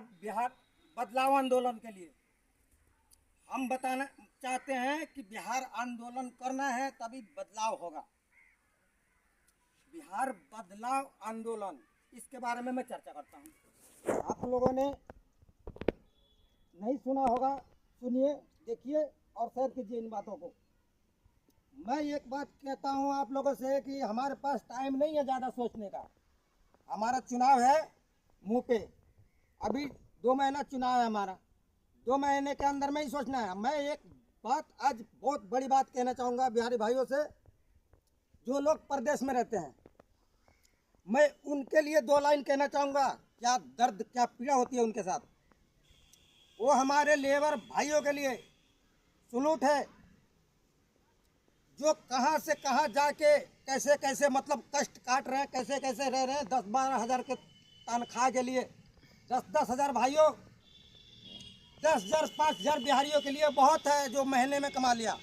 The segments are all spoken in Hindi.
बिहार बदलाव आंदोलन के लिए हम बताना चाहते हैं कि बिहार आंदोलन करना है तभी बदलाव होगा। बिहार बदलाव आंदोलन, इसके बारे में मैं चर्चा करता हूँ। आप लोगों ने नहीं सुना होगा, सुनिए, देखिए और शेयर कीजिए इन बातों को। मैं एक बात कहता हूँ आप लोगों से कि हमारे पास टाइम नहीं है ज़्यादा सोचने का। हमारा चुनाव है मुँह पे, अभी 2 महीना चुनाव है हमारा, 2 महीने के अंदर में ही सोचना है। मैं एक बात आज बहुत बड़ी बात कहना चाहूँगा बिहारी भाइयों से, जो लोग प्रदेश में रहते हैं, मैं उनके लिए 2 लाइन कहना चाहूँगा। क्या दर्द, क्या पीड़ा होती है उनके साथ। वो हमारे लेबर भाइयों के लिए सलूट है, जो कहाँ से कहाँ जाके कैसे कैसे मतलब कष्ट काट रहे हैं, कैसे कैसे रह रहे हैं। 10-12 हज़ार के तनख्वाह के लिए 10-10 हज़ार भाइयों, 10,000 5,000 बिहारियों के लिए बहुत है जो महीने में कमा लिया।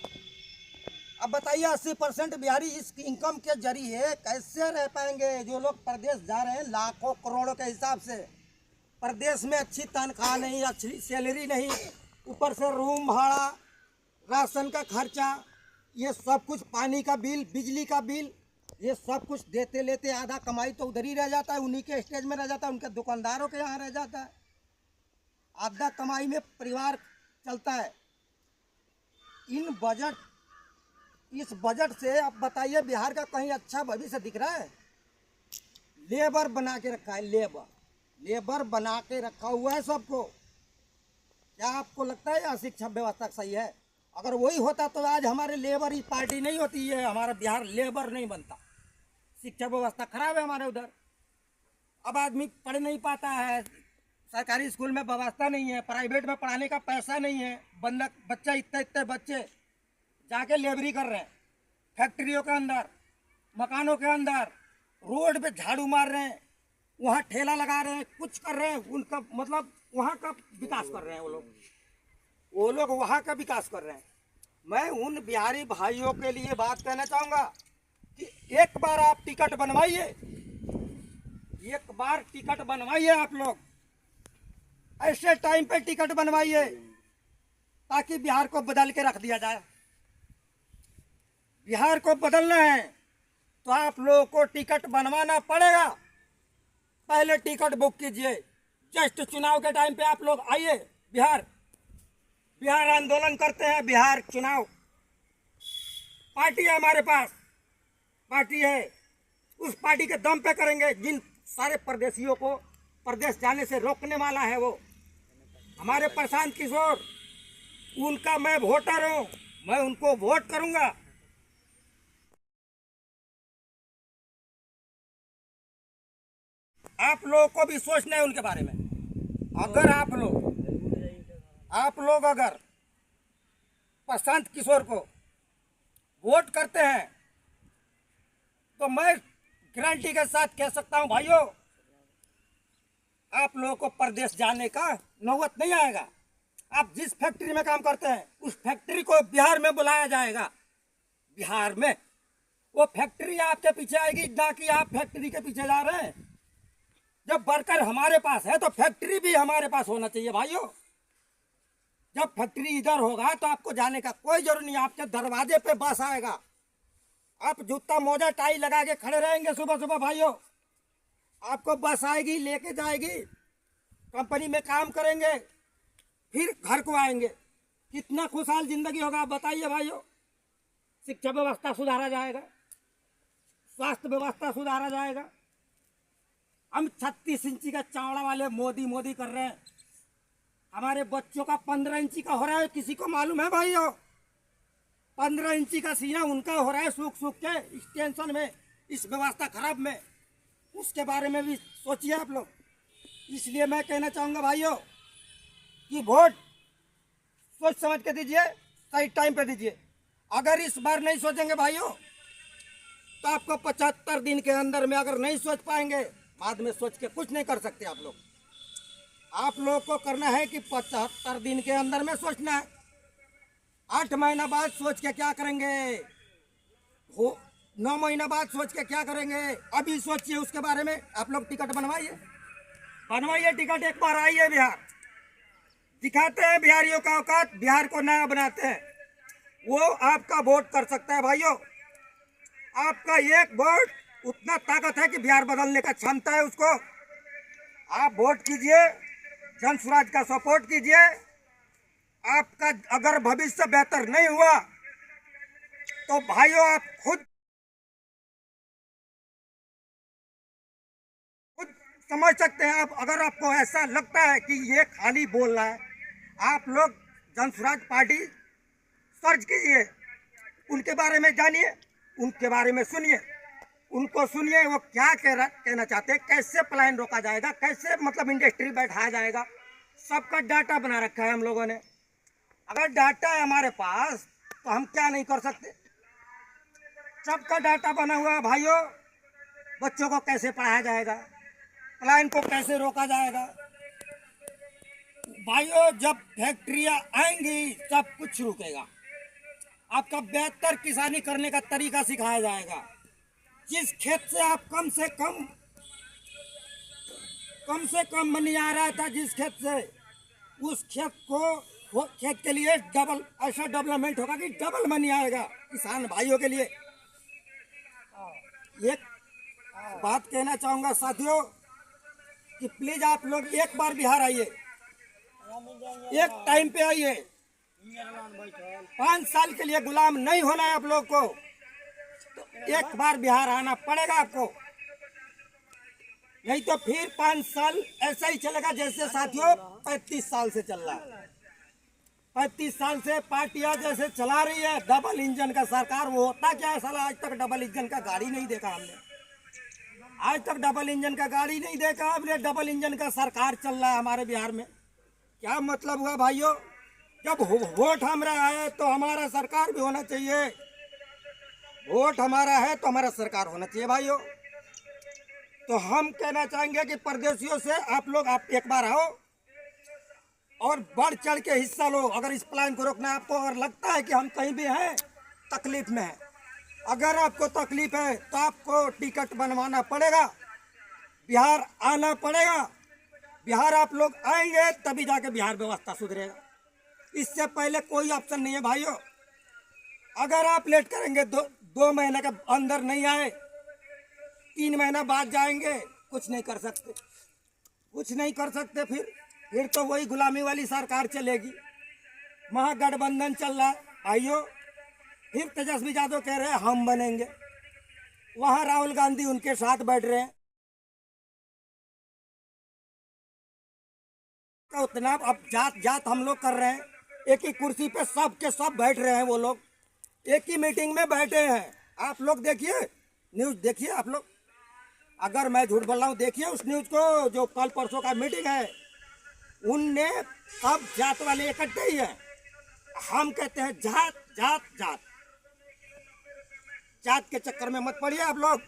अब बताइए 80% बिहारी इस इनकम के जरिए कैसे रह पाएंगे। जो लोग प्रदेश जा रहे हैं लाखों करोड़ों के हिसाब से, प्रदेश में अच्छी तनख्वाह नहीं, अच्छी सैलरी नहीं, ऊपर से रूम भाड़ा, राशन का खर्चा, ये सब कुछ, पानी का बिल, बिजली का बिल, ये सब कुछ देते लेते आधा कमाई तो उधर ही रह जाता है, उन्हीं के स्टेज में रह जाता है, उनके दुकानदारों के यहाँ रह जाता है। आधा कमाई में परिवार चलता है। इस बजट से अब बताइए बिहार का कहीं अच्छा भविष्य दिख रहा है? लेबर बना के रखा है, लेबर बना के रखा हुआ है सबको। क्या आपको लगता है यहाँ शिक्षा व्यवस्था सही है? अगर वही होता तो आज हमारे लेबर ही पार्टी नहीं होती है, हमारा बिहार लेबर नहीं बनता। शिक्षा व्यवस्था खराब है हमारे उधर। अब आदमी पढ़ नहीं पाता है, सरकारी स्कूल में व्यवस्था नहीं है, प्राइवेट में पढ़ाने का पैसा नहीं है। बच्चा इतने बच्चे जाके लेबरी कर रहे हैं, फैक्ट्रियों के अंदर, मकानों के अंदर, रोड पे झाड़ू मार रहे हैं, वहाँ ठेला लगा रहे हैं, कुछ कर रहे हैं। उनका मतलब वहाँ का विकास कर रहे हैं वो लोग वहाँ का विकास कर रहे हैं। मैं उन बिहारी भाइयों के लिए बात कहना चाहूँगा कि एक बार आप टिकट बनवाइए, एक बार टिकट बनवाइए। आप लोग ऐसे टाइम पे टिकट बनवाइए ताकि बिहार को बदल के रख दिया जाए। बिहार को बदलना है तो आप लोगों को टिकट बनवाना पड़ेगा। पहले टिकट बुक कीजिए, जस्ट चुनाव के टाइम पे आप लोग आइए। बिहार आंदोलन करते हैं, बिहार चुनाव। पार्टी है हमारे पास, पार्टी है, उस पार्टी के दम पे करेंगे। जिन सारे परदेशियों को प्रदेश जाने से रोकने वाला है वो हमारे प्रशांत किशोर, उनका मैं वोटर हूँ, मैं उनको वोट करूँगा। आप लोगों को भी सोचना है उनके बारे में। अगर आप लोग अगर प्रशांत किशोर को वोट करते हैं तो मैं गारंटी के साथ कह सकता हूं भाइयों, आप लोगों को प्रदेश जाने का नौबत नहीं आएगा। आप जिस फैक्ट्री में काम करते हैं उस फैक्ट्री को बिहार में बुलाया जाएगा। बिहार में वो फैक्ट्री आपके पीछे आएगी, ना कि आप फैक्ट्री के पीछे जा रहे हैं। जब वर्कर हमारे पास है तो फैक्ट्री भी हमारे पास होना चाहिए भाइयों। जब फैक्ट्री इधर होगा तो आपको जाने का कोई जरूरत नहीं, आपके दरवाजे पे बस आएगा। आप जूता मोजा टाई लगा के खड़े रहेंगे सुबह सुबह भाइयों, आपको बस आएगी, लेके जाएगी, कंपनी में काम करेंगे, फिर घर को आएंगे। कितना खुशहाल जिंदगी होगा आप बताइए भाइयों। शिक्षा व्यवस्था सुधारा जाएगा, स्वास्थ्य व्यवस्था सुधारा जाएगा। हम 36 इंची का चौड़ा वाले मोदी कर रहे हैं, हमारे बच्चों का 15 इंची का हो रहा है। किसी को मालूम है भाइयों? 15 इंची का सीना उनका हो रहा है सूख के, इस टेंशन में, इस व्यवस्था खराब में। उसके बारे में भी सोचिए आप लोग। इसलिए मैं कहना चाहूँगा भाइयों कि वोट सोच समझ के दीजिए, सही टाइम पे दीजिए। अगर इस बार नहीं सोचेंगे भाइयों तो आपको 75 दिन के अंदर में अगर नहीं सोच पाएंगे, बाद में सोच के कुछ नहीं कर सकते आप लोग। आप लोग को करना है कि 75 दिन के अंदर में सोचना है। 8 महीना बाद सोच के क्या करेंगे, 9 महीना बाद सोच के क्या करेंगे, अभी सोचिए उसके बारे में। आप लोग टिकट बनवाइए, बनवाइए टिकट, एक बार आइए बिहार, दिखाते हैं बिहारियों का औकात, बिहार को नया बनाते हैं। वो आपका वोट कर सकता है भाइयों, आपका एक वोट उतना ताकत है कि बिहार बदलने का क्षमता है उसको। आप वोट कीजिए, जन स्वराज का सपोर्ट कीजिए। आपका अगर भविष्य बेहतर नहीं हुआ तो भाइयों आप खुद समझ सकते हैं। आप अगर आपको ऐसा लगता है कि ये खाली बोल रहा है, आप लोग जन स्वराज पार्टी सर्च कीजिए, उनके बारे में जानिए, उनके बारे में सुनिए, उनको सुनिए वो क्या कहना चाहते हैं, कैसे प्लान रोका जाएगा, कैसे मतलब इंडस्ट्री बैठाया जाएगा, सबका डाटा बना रखा है हम लोगों ने। अगर डाटा है हमारे पास तो हम क्या नहीं कर सकते, सबका डाटा बना हुआ है भाइयों। बच्चों को कैसे पढ़ाया जाएगा, प्लान को कैसे रोका जाएगा भाइयों। जब फैक्ट्रियां आएंगी सब कुछ रुकेगा, आपका बेहतर किसानी करने का तरीका सिखाया जाएगा। जिस खेत से आप कम से कम मनी आ रहा था, जिस खेत से, उस खेत को वो खेत के लिए डबल ऐसा डेवलपमेंट होगा कि डबल मनी आएगा किसान भाइयों के लिए। एक बात कहना चाहूंगा साथियों कि प्लीज आप लोग एक बार बिहार आइए, एक टाइम पे आइए। 5 साल के लिए गुलाम नहीं होना है आप लोग को, तो एक बार बिहार आना पड़ेगा आपको, नहीं तो फिर 5 साल ऐसा ही चलेगा जैसे साथियों 35 साल से चल रहा है। 35 साल से पार्टियां जैसे चला रही है डबल इंजन का सरकार। वो होता क्या है साला, आज तक डबल इंजन का गाड़ी नहीं देखा हमने, आज तक डबल इंजन का गाड़ी नहीं देखा हमने। डबल इंजन का सरकार चल रहा है हमारे बिहार में। क्या मतलब हुआ भाइयों, जब वोट हमारा है तो हमारा सरकार भी होना चाहिए, वोट हमारा है तो हमारा सरकार होना चाहिए भाइयों। तो हम कहना चाहेंगे कि परदेशियों से आप लोग आप एक बार आओ और बढ़ चढ़ के हिस्सा लो। अगर इस प्लान को रोकना है आपको, अगर लगता है कि हम कहीं भी हैं तकलीफ में है, अगर आपको तकलीफ है तो आपको टिकट बनवाना पड़ेगा, बिहार आना पड़ेगा। बिहार आप लोग आएंगे तभी जाके बिहार व्यवस्था सुधरेगा, इससे पहले कोई ऑप्शन नहीं है भाइयों। अगर आप लेट करेंगे, दो महीने के अंदर नहीं आए, 3 महीना बाद जाएंगे, कुछ नहीं कर सकते, कुछ नहीं कर सकते। फिर तो वही गुलामी वाली सरकार चलेगी। महागठबंधन चल रहा है भाइयों, फिर तेजस्वी यादव कह रहे हैं हम बनेंगे, वहां राहुल गांधी उनके साथ बैठ रहे हैं। तो उतना अब जात जात हम लोग कर रहे हैं, एक ही कुर्सी पे सब के सब बैठ रहे हैं, वो लोग एक ही मीटिंग में बैठे हैं। आप लोग देखिए, न्यूज देखिए आप लोग, अगर मैं झूठ बोल रहा हूँ देखिए उस न्यूज को, जो कल परसों का मीटिंग है उनने सब जात वाले इकट्ठे ही हैं। हम कहते हैं जात जात जात, जात के चक्कर में मत पड़िए आप लोग।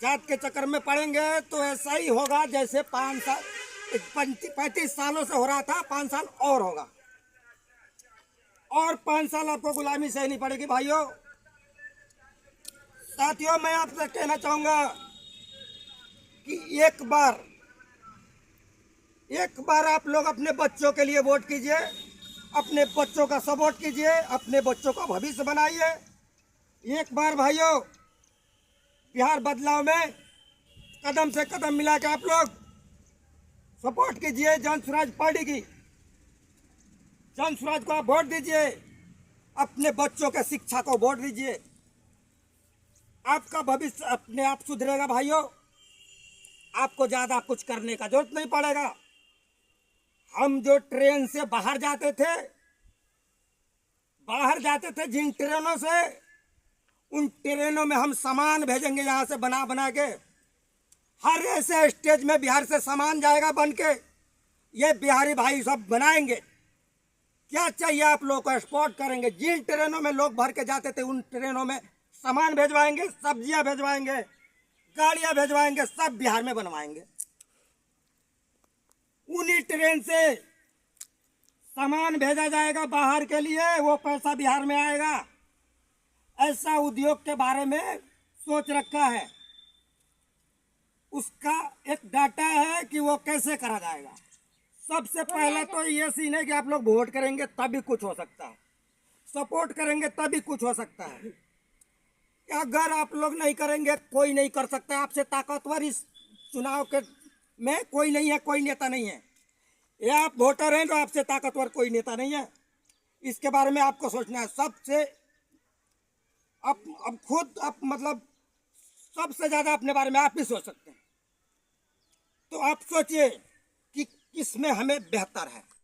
जात के चक्कर में पड़ेंगे तो ऐसा ही होगा जैसे 35 सालों से हो रहा था, 5 साल और होगा, और 5 साल आपको गुलामी सहनी पड़ेगी भाइयों। साथियों मैं आपसे कहना चाहूंगा कि एक बार आप लोग अपने बच्चों के लिए वोट कीजिए, अपने बच्चों का सपोर्ट कीजिए, अपने बच्चों का भविष्य बनाइए। एक बार भाइयों बिहार बदलाव में कदम से कदम मिला के आप लोग सपोर्ट कीजिए जन स्वराज पार्टी की, जन स्वराज को आप वोट दीजिए, अपने बच्चों के शिक्षा को वोट दीजिए, आपका भविष्य अपने आप सुधरेगा भाइयों। आपको ज्यादा कुछ करने का जरूरत नहीं पड़ेगा। हम जो ट्रेन से बाहर जाते थे जिन ट्रेनों से, उन ट्रेनों में हम सामान भेजेंगे यहाँ से बना बना के, हर ऐसे स्टेज में बिहार से सामान जाएगा बन के, ये बिहारी भाई सब बनाएंगे। क्या चाहिए आप लोग को एक्सपोर्ट करेंगे। जिन ट्रेनों में लोग भर के जाते थे उन ट्रेनों में सामान भेजवाएंगे, सब्जियां भेजवाएंगे, गाड़ियां भेजवाएंगे, सब बिहार में बनवाएंगे। उन्हीं ट्रेन से सामान भेजा जाएगा बाहर के लिए, वो पैसा बिहार में आएगा। ऐसा उद्योग के बारे में सोच रखा है। उसका एक डाटा है कि वो कैसे करा जाएगा। सबसे पहला तो ये सीन है कि आप लोग वोट करेंगे तभी कुछ हो सकता है, सपोर्ट करेंगे तभी कुछ हो सकता है। अगर आप लोग नहीं करेंगे कोई नहीं कर सकता। आपसे ताकतवर इस चुनाव के में कोई नहीं है, कोई नेता नहीं है। ये आप वोटर हैं तो आपसे ताकतवर कोई नेता नहीं है। इसके बारे में आपको सोचना है। सबसे अब खुद आप मतलब सबसे ज्यादा अपने बारे में आप ही सोच सकते हैं। तो आप सोचिए कि किस में हमें बेहतर है।